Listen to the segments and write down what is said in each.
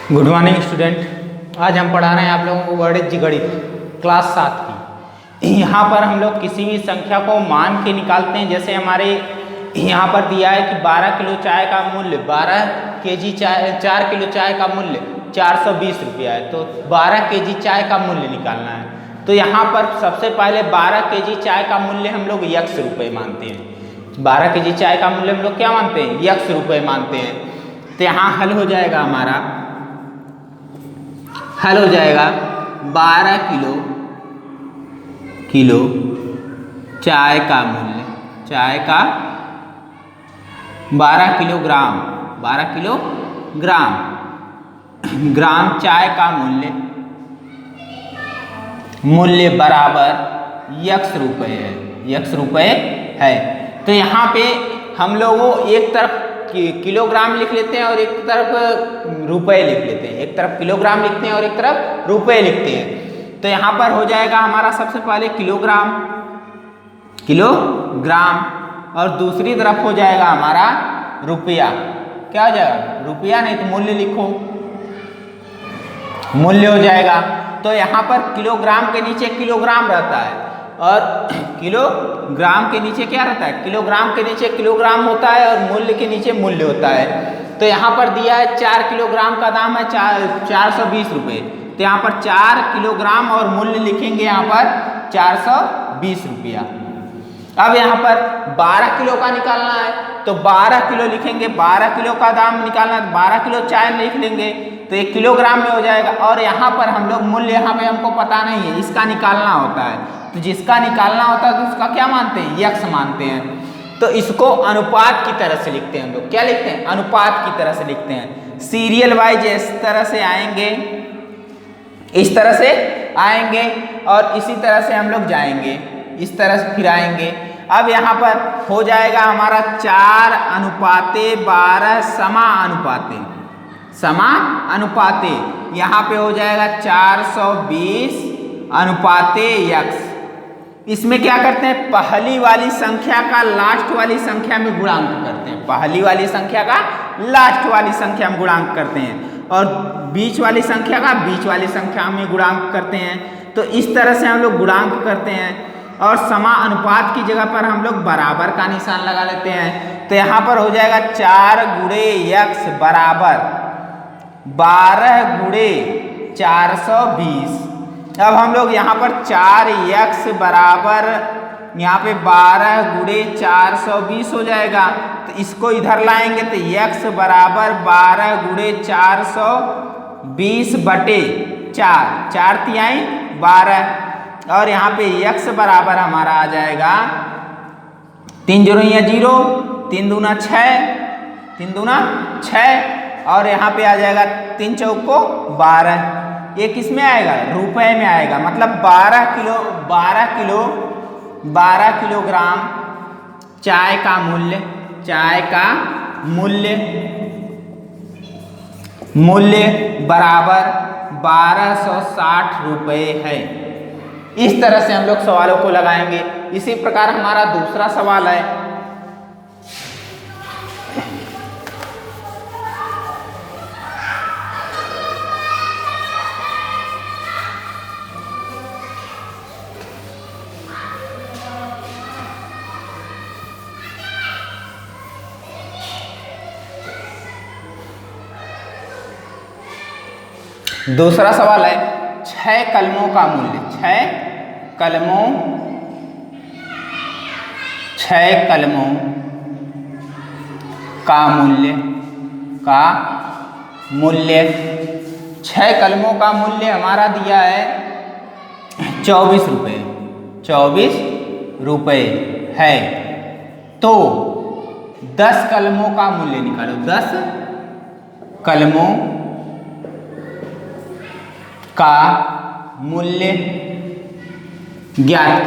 Good morning student. आज हम पढ़ा रहे हैं आप लोगों को वर्णित गणित क्लास 7 की। यहाँ पर हम लोग किसी भी संख्या को मान के निकालते हैं। जैसे हमारे यहाँ पर दिया है कि 12 किलो चाय का मूल्य 12 केजी चाय 4 किलो चाय का मूल्य 420 रुपया है। तो 12 केजी चाय का मूल्य निकालना है। तो यहाँ पर सबसे पहले 12 केजी चाय का मूल्य हम लोग x रुपये मानते हैं। 12 केजी चाय का मूल्य हम लोग क्या मानते हैं? x रुपये मानते हैं। तो यहाँ हल हो जाएगा हमारा, हल हो जाएगा 12 किलो चाय का मूल्य, चाय का 12 किलोग्राम, 12 किलोग्राम ग्राम चाय का मूल्य बराबर x रुपये है, x रुपये है। तो यहाँ पे हम लोगों एक तरफ किलोग्राम लिख लेते हैं और एक तरफ रुपए लिख लेते हैं। एक तरफ किलोग्राम लिखते हैं और एक तरफ रुपए लिखते हैं। तो यहाँ पर हो जाएगा हमारा सबसे पहले किलोग्राम, किलोग्राम, और दूसरी तरफ हो जाएगा हमारा रुपया। क्या हो जाएगा? रुपया, नहीं तो मूल्य लिखो, मूल्य हो जाएगा। तो यहाँ पर किलोग्राम के नीचे किलोग्राम रहता है और किलोग्राम के नीचे क्या रहता है? किलोग्राम के नीचे किलोग्राम होता है और मूल्य के नीचे मूल्य होता है। तो यहाँ पर दिया है 4 किलोग्राम का दाम है 420 रुपये। तो यहाँ पर 4 किलोग्राम और मूल्य लिखेंगे यहाँ पर 420 रुपया। अब यहाँ पर 12 किलो का निकालना है तो 12 किलो लिखेंगे, 12 किलो का दाम निकालना है 12 किलो चाय लिख लेंगे तो 1 किलोग्राम में हो जाएगा। और यहाँ पर हम लोग मूल्य यहाँ पे हमको पता नहीं है, इसका निकालना होता है। तो जिसका निकालना होता है तो उसका क्या मानते हैं? x मानते हैं। तो इसको अनुपात की तरह से लिखते हैं हम लोग। क्या लिखते हैं? अनुपात की तरह से लिखते हैं। सीरियल वाइज इस तरह से आएंगे, इस तरह से आएंगे और इसी तरह से हम लोग जाएंगे, इस तरह से फिर आएंगे। अब यहाँ पर हो जाएगा हमारा 4:12 समानुपाते। यहाँ पे हो जाएगा 420:x। इसमें क्या करते हैं? पहली वाली संख्या का लास्ट वाली संख्या में गुणांक करते हैं। पहली वाली संख्या का लास्ट वाली संख्या में गुणांक करते हैं और बीच वाली संख्या का बीच वाली संख्या में गुणांक करते हैं। तो इस तरह से हम लोग गुणांक करते हैं और समानुपात की जगह पर हम लोग बराबर का निशान लगा लेते हैं। तो यहाँ पर हो जाएगा 4 गुणे x बराबर 12 गुणे 420। अब हम लोग यहाँ पर 4x बराबर यहाँ पे 12 गुणे 420 हो जाएगा। तो इसको इधर लाएंगे तो x बराबर 12 गुणे 420 बटे 4, 4 तिहाई 12। और यहाँ पे x बराबर हमारा आ जाएगा 3 0 0, 3 दूना 6, 3 दूना 6 और यहाँ पे आ जाएगा 3 चौको 12। ये किस में आएगा? रुपए में आएगा। मतलब 12 किलोग्राम चाय का मूल्य, चाय का मूल्य बराबर 1260 रुपये है। इस तरह से हम लोग सवालों को लगाएंगे। इसी प्रकार हमारा दूसरा सवाल है। दूसरा सवाल है 6 कलमों का मूल्य, 6 कलमों का मूल्य 6 कलमों का मूल्य हमारा दिया है 24 रुपये, 24 रुपये है। तो 10 कलमों का मूल्य निकालो, 10 कलमों का मूल्य ज्ञात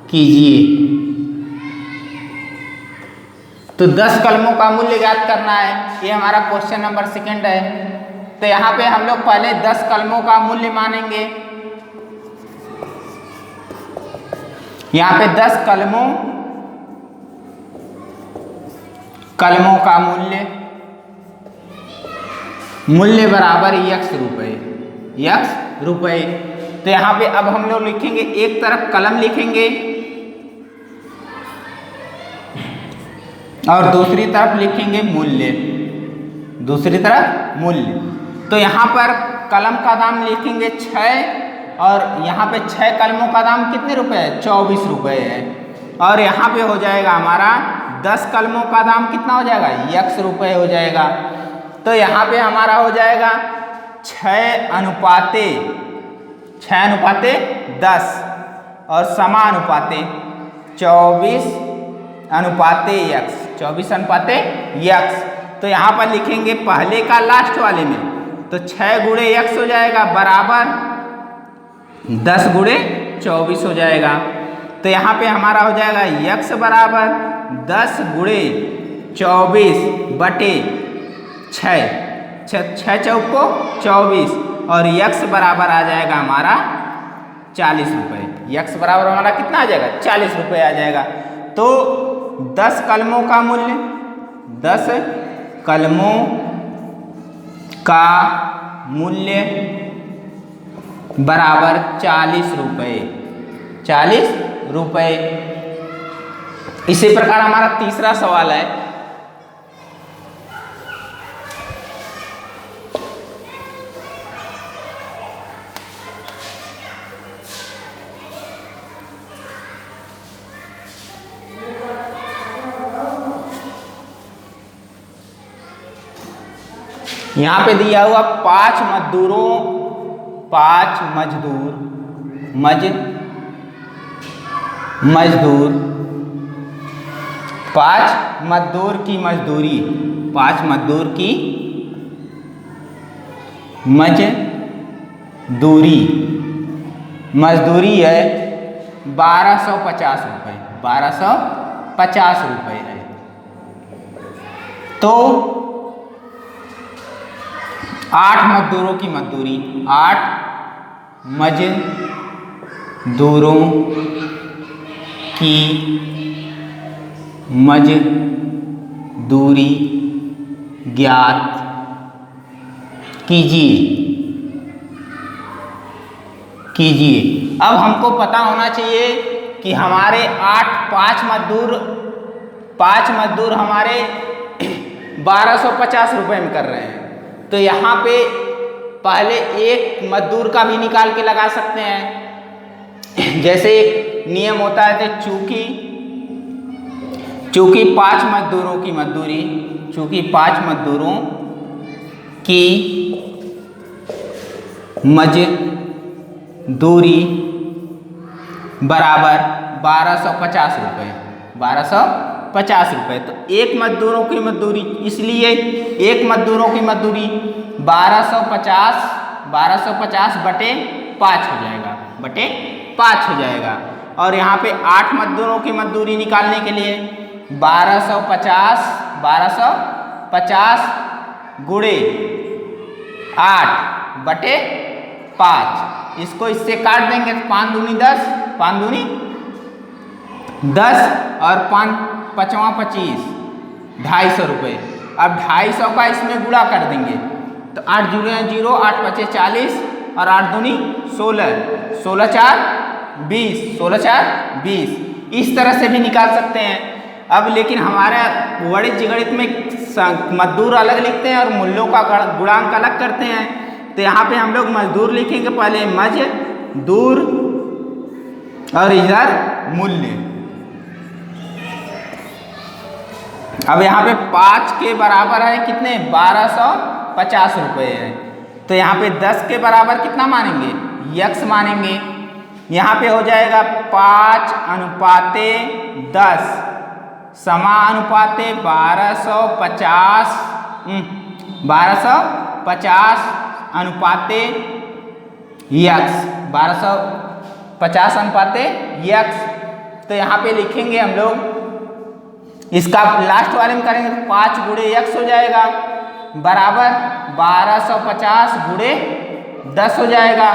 कीजिए। तो 10 कलमों का मूल्य ज्ञात करना है। ये हमारा क्वेश्चन नंबर 2 है। तो यहाँ पे हम लोग पहले 10 कलमों का मूल्य मानेंगे। यहाँ पे 10 कलमों का मूल्य मूल्य बराबर x रुपये, x रुपये। तो यहाँ पे अब हम लोग लिखेंगे, एक तरफ कलम लिखेंगे और दूसरी तरफ लिखेंगे मूल्य, दूसरी तरफ मूल्य। तो यहाँ पर कलम का दाम लिखेंगे 6 और यहाँ पे 6 कलमों का दाम कितने रुपए है? 24 रुपये है। और यहाँ पे हो जाएगा हमारा 10 कलमों का दाम कितना हो जाएगा? x रुपये हो जाएगा। तो यहाँ पे हमारा हो जाएगा 6 अनुपाते 10 और समानुपाते 24 अनुपाते x, 24 अनुपाते x। तो यहाँ पर लिखेंगे पहले का लास्ट वाले में, तो 6 गुणे x हो जाएगा बराबर 10 गुणे 24 हो जाएगा। तो यहाँ पे हमारा हो जाएगा x बराबर 10 गुणे 24 बटे 6 चौको 24 और x बराबर आ जाएगा हमारा 40 रुपये। x बराबर हमारा कितना आ जाएगा? 40 रुपये आ जाएगा। तो 10 कलमों का मूल्य, 10 कलमों का मूल्य बराबर 40 रुपये, 40 रुपये। इसी प्रकार हमारा तीसरा सवाल है, यहाँ पे दिया हुआ 5 मजदूर की मजदूरी, 5 मजदूर की मजदूरी है 1250 रुपये, 1250 रुपये है। तो 8 मजदूरों की मजदूरी, 8 मजदूरों की मजदूरी ज्ञात कीजिए। अब हमको पता होना चाहिए कि हमारे 5 मजदूर हमारे 1250 रुपये में कर रहे हैं। तो यहाँ पे पहले एक मजदूर का भी निकाल के लगा सकते हैं। जैसे एक नियम होता है, चूंकि 5 मजदूरों की मजदूरी, चूंकि 5 मजदूरों की मजदूरी बराबर 1250 रुपये, 1250 रुपये। तो एक मजदूरों की मजदूरी, इसलिए एक मजदूरों की मजदूरी 1250 बटे 5 हो जाएगा, बटे 5 हो जाएगा। और यहाँ पे 8 मजदूरों की मजदूरी निकालने के लिए 1250 गुणे 8 बटे 5, इसको इससे काट देंगे तो 5 दूनी 10, 5 दूनी 10 और 5 5वां 25, 250 रुपये। अब 250 का इसमें गुणा कर देंगे तो 8 जुड़े 0, 8 5 40 और 8 दूनी 16, 16 4 20, 16 4 20। इस तरह से भी निकाल सकते हैं। अब लेकिन हमारे गणित में मजदूर अलग लिखते हैं और मूल्यों का गुणांक अलग करते हैं। तो यहाँ पे हम लोग मजदूर लिखेंगे, पहले मजदूर और इधर मूल्य। अब यहाँ पे 5 के बराबर है कितने? 1250 रुपये है। तो यहाँ पे 10 के बराबर कितना मानेंगे? x मानेंगे। यहाँ पे हो जाएगा 5 अनुपाते 10 समानुपाते 1250 अनुपाते x, 1250 अनुपाते x। तो यहाँ पे लिखेंगे हम लोग, इसका लास्ट वाले में करेंगे तो 5 गुणे x हो जाएगा बराबर 1250 गुणे 10 हो जाएगा।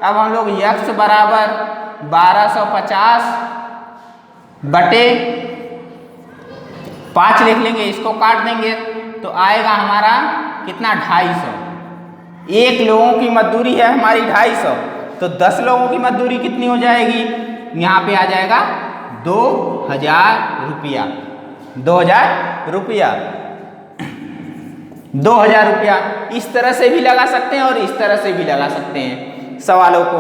अब हम लोग x बराबर 1250 बटे 5 लिख लेंगे, इसको काट देंगे तो आएगा हमारा कितना? 250। एक लोगों की मजदूरी है हमारी 250, तो 10 लोगों की मजदूरी कितनी हो जाएगी, यहाँ पे आ जाएगा 2000 रुपया। 2000 रुपया, 2000 रुपया। इस तरह से भी लगा सकते हैं और इस तरह से भी लगा सकते हैं सवालों को।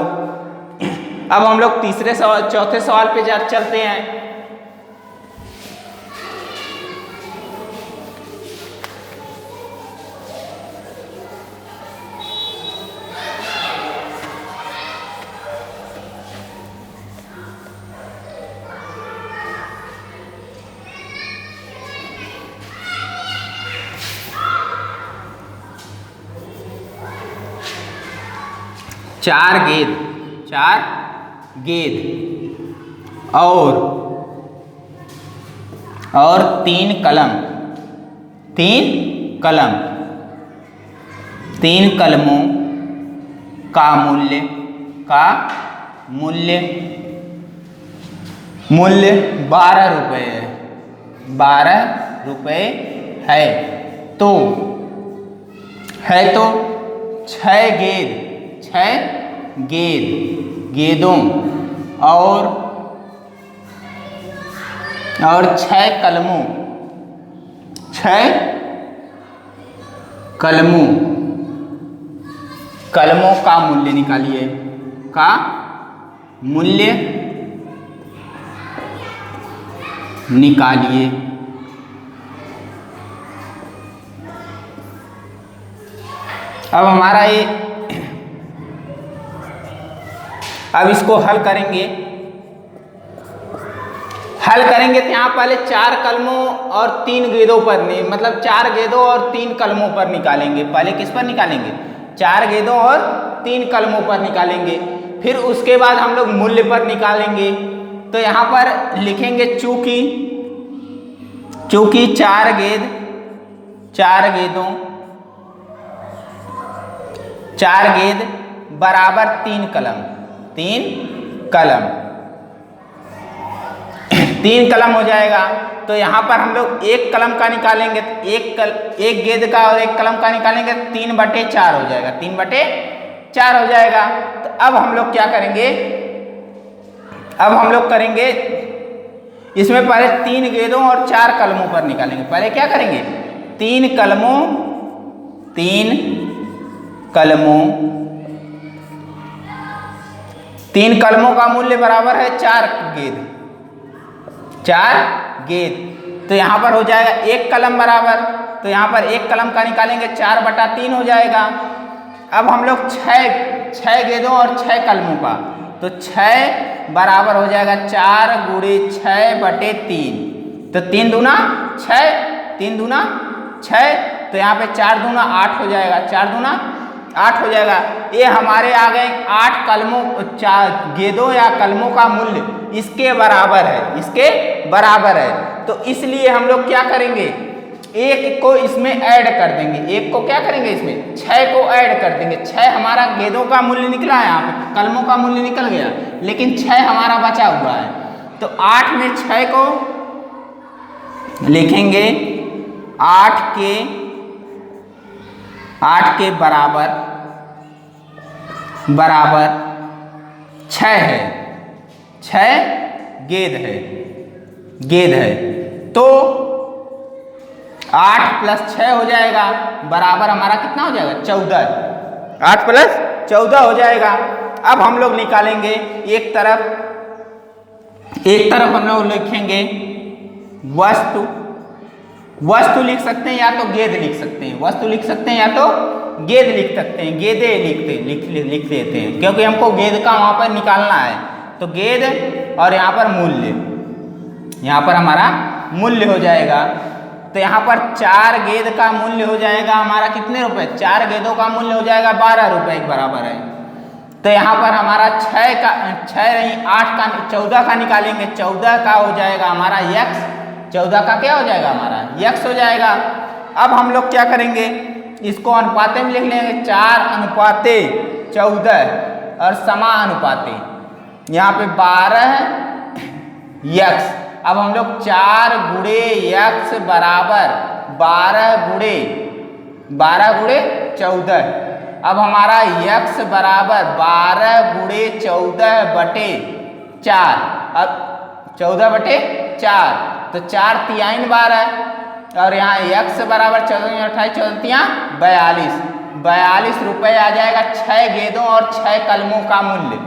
अब हम लोग तीसरे सवाल, चौथे सवाल पे चलते हैं। चार गेंद और 3 कलम, 3 कलमों का मूल्य 12 रुपये है, 12 रुपये है। तो 6 गेंदों और 6 कलमों का मूल्य निकालिए, अब हमारा ये, अब इसको हल करेंगे तो यहाँ पहले 4 कलमों और 3 गेंदों पर नहीं, मतलब 4 गेंदों और 3 कलमों पर निकालेंगे। पहले किस पर निकालेंगे, 4 गेंदों और 3 कलमों पर निकालेंगे। फिर उसके बाद हम लोग मूल्य पर निकालेंगे। तो यहाँ पर लिखेंगे चूंकि 4 गेंद बराबर 3 कलम, 3 कलम हो जाएगा। तो यहाँ पर हम लोग 1 कलम का निकालेंगे, एक गेंद का और 1 कलम का निकालेंगे, 3/4 हो जाएगा, 3/4 हो जाएगा। तो अब हम लोग क्या करेंगे, इसमें पहले 3 गेंदों और 4 कलमों पर निकालेंगे। पहले क्या करेंगे, 3 कलमों का मूल्य बराबर है 4 गेंद। तो यहाँ पर हो जाएगा 1 कलम बराबर, तो यहाँ पर 1 कलम का निकालेंगे, 4/3 हो जाएगा। अब हम लोग 6 गेंदों और 6 कलमों का, तो 6 बराबर हो जाएगा 4 × 6/3। तो 3 दूना 6, तो यहाँ पे 4 दूना 8 हो जाएगा, 4 दूना 8 हो जाएगा। ये हमारे आ गए 8 कलमों, 4 गेंदों या कलमों का मूल्य इसके बराबर है। तो इसलिए हम लोग क्या करेंगे, 1 को इसमें ऐड कर देंगे, 1 को क्या करेंगे, इसमें 6 को ऐड कर देंगे। 6 हमारा गेंदों का मूल्य निकला है, यहाँ पे कलमों का मूल्य निकल गया, लेकिन 6 हमारा बचा हुआ है। तो 8 में 6 को लिखेंगे, 8 के बराबर 6 है, 6 गेंद है। तो 8 + 6 हो जाएगा, बराबर हमारा कितना हो जाएगा, 14। 8 + 14 हो जाएगा। अब हम लोग निकालेंगे एक तरफ हम लोग लिखेंगे वस्तु लिख सकते हैं या तो गेंद लिख सकते हैं, वस्तु लिख सकते हैं या तो गेंद लिख सकते हैं, गेंदे लिख देते हैं, क्योंकि हमको गेंद का वहां पर निकालना है। तो गेंद और यहाँ पर मूल्य, यहाँ पर हमारा मूल्य हो जाएगा। तो यहाँ पर 4 गेंद का मूल्य हो जाएगा हमारा कितने रुपए, 4 गेंदों का मूल्य हो जाएगा 12 रुपए के बराबर है। तो यहाँ पर हमारा 8 का 14 का निकालेंगे, 14 का हो जाएगा हमारा x, 14 का क्या हो जाएगा हमारा x हो जाएगा। अब हम लोग क्या करेंगे, इसको अनुपाते में लिख लेंगे, 4/14 और समानुपाते, यहाँ पे 12x। अब हम लोग 4 × x बराबर 12 × 14, अब हमारा x बराबर 12 गुणे 14/4। अब 14/4 तो 4 तिहाई 12 और यहाँ x बराबर 14 28 14 42 42 रुपये आ जाएगा 6 गेंदों और 6 कलमों का मूल्य।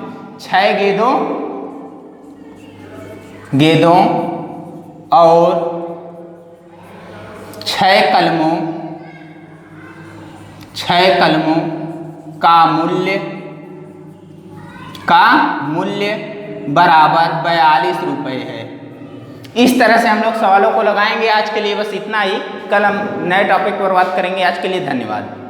6 गेंदों और 6 कलमों का मूल्य बराबर 42 रुपये है। इस तरह से हम लोग सवालों को लगाएंगे। आज के लिए बस इतना ही, कल हम नए टॉपिक पर बात करेंगे। आज के लिए धन्यवाद।